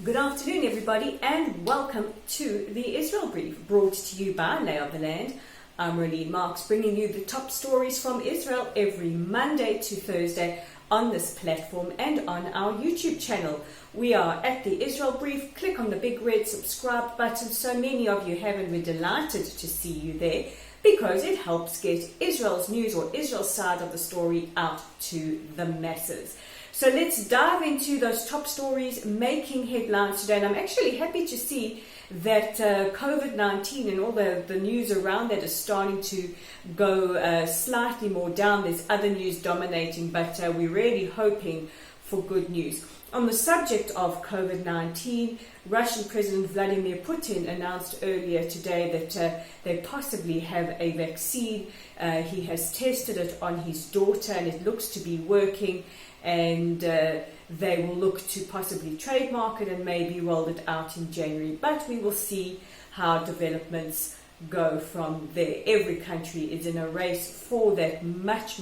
Good afternoon, everybody, and welcome to the Israel Brief, brought to you by Lay of the Land. I'm Rolene Marks, bringing you the top stories from Israel every Monday to Thursday on this platform and on our YouTube channel. We are at the Israel Brief. Click on the big red subscribe button. So many of you have, and we're delighted to see you there because it helps get Israel's news or Israel's side of the story out to the masses. So let's dive into those top stories making headlines today. And I'm actually happy to see that COVID-19 and all the news around that is starting to go slightly more down. There's other news dominating, but we're really hoping for good news. On the subject of COVID-19, Russian President Vladimir Putin announced earlier today that they possibly have a vaccine. He has tested it on his daughter and it looks to be working. And they will look to possibly trademark it and maybe roll it out in January. But we will see how developments go from there. Every country is in a race for that much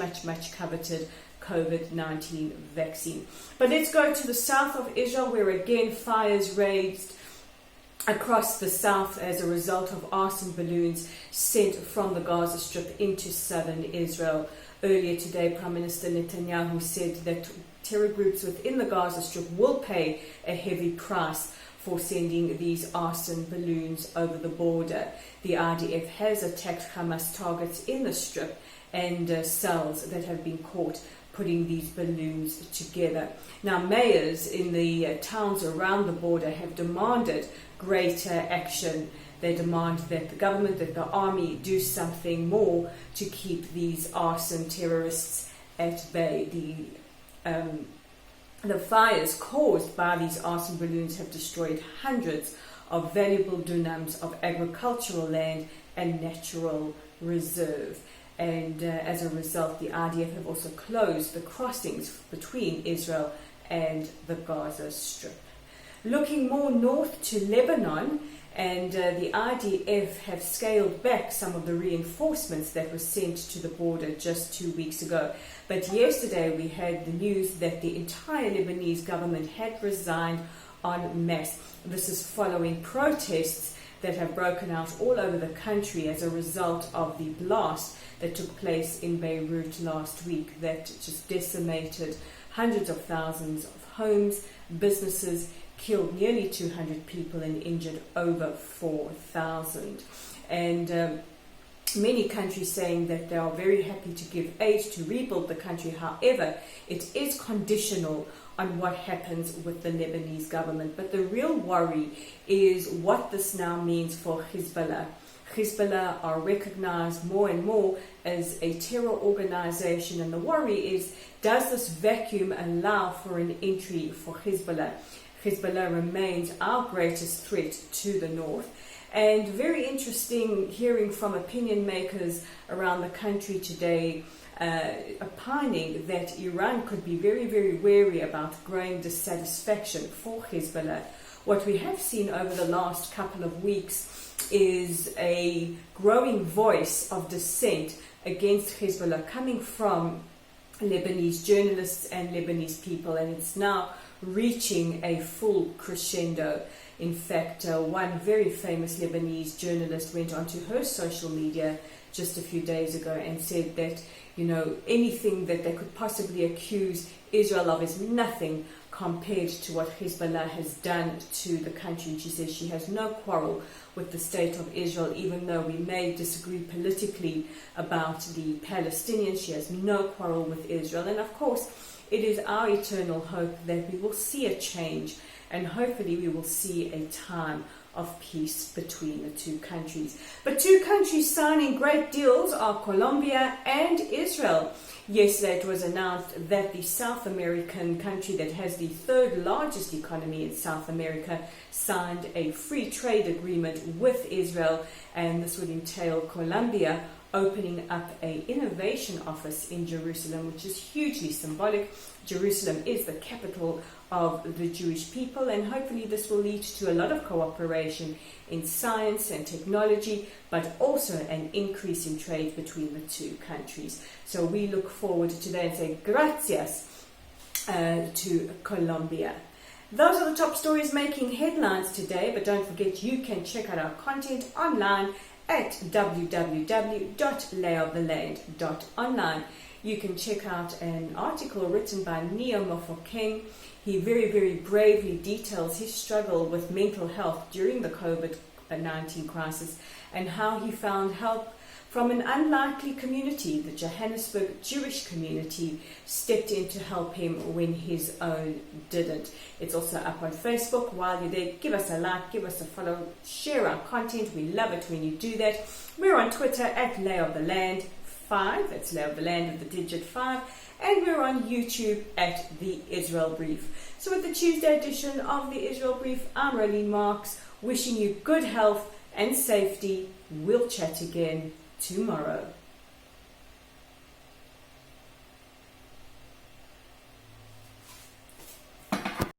coveted COVID-19 vaccine. But let's go to the south of Israel, where again fires raged across the south as a result of arson balloons sent from the Gaza Strip into southern Israel. Earlier today, Prime Minister Netanyahu said that terror groups within the Gaza Strip will pay a heavy price for sending these arson balloons over the border. The IDF has attacked Hamas targets in the Strip and cells that have been caught putting these balloons together. Now, mayors in the towns around the border have demanded greater action. They demand that the government, that the army do something more to keep these arson terrorists at bay. The fires caused by these arson balloons have destroyed hundreds of valuable dunams of agricultural land and natural reserve. And as a result, the IDF have also closed the crossings between Israel and the Gaza Strip. Looking more north to Lebanon, and the IDF have scaled back some of the reinforcements that were sent to the border just 2 weeks ago. But yesterday we had the news that the entire Lebanese government had resigned en masse. This is following protests that have broken out all over the country as a result of the blast that took place in Beirut last week that just decimated hundreds of thousands of homes, businesses, killed nearly 200 people and injured over 4,000. And many countries saying that they are very happy to give aid to rebuild the country. However, it is conditional on what happens with the Lebanese government. But the real worry is what this now means for Hezbollah. Hezbollah are recognized more and more as a terror organization, and the worry is, does this vacuum allow for an entry for Hezbollah? Hezbollah remains our greatest threat to the north. And very interesting hearing from opinion makers around the country today opining that Iran could be very wary about growing dissatisfaction for Hezbollah. What we have seen over the last couple of weeks is a growing voice of dissent against Hezbollah coming from Lebanese journalists and Lebanese people, and it's now reaching a full crescendo. In fact, one very famous Lebanese journalist went onto her social media just a few days ago and said that, anything that they could possibly accuse Israel of is nothing compared to what Hezbollah has done to the country. And she says she has no quarrel with the state of Israel, even though we may disagree politically about the Palestinians. She has no quarrel with Israel. And of course, it is our eternal hope that we will see a change, and hopefully we will see a time of peace between the two countries. But two countries signing great deals are Colombia and Israel. Yesterday it was announced that the South American country that has the third largest economy in South America signed a free trade agreement with Israel, and this would entail Colombia opening up an innovation office in Jerusalem, which is hugely symbolic. Jerusalem is the capital of the Jewish people, and hopefully this will lead to a lot of cooperation in science and technology, but also an increase in trade between the two countries. So we look forward to that and say gracias to Colombia. Those are the top stories making headlines today, but don't forget you can check out our content online at www.layoftheland.online. You can check out an article written by Neo Mofokeng. He very, very bravely details his struggle with mental health during the COVID-19 crisis and how he found help from an unlikely community. The Johannesburg Jewish community stepped in to help him when his own didn't. It's also up on Facebook. While you're there, give us a like, give us a follow, share our content. We love it when you do that. We're on Twitter at Lay of the Land 5. That's Lay of the Land with the digit 5. And we're on YouTube at The Israel Brief. So with the Tuesday edition of The Israel Brief, I'm Rolene Marks, wishing you good health and safety. We'll chat again tomorrow.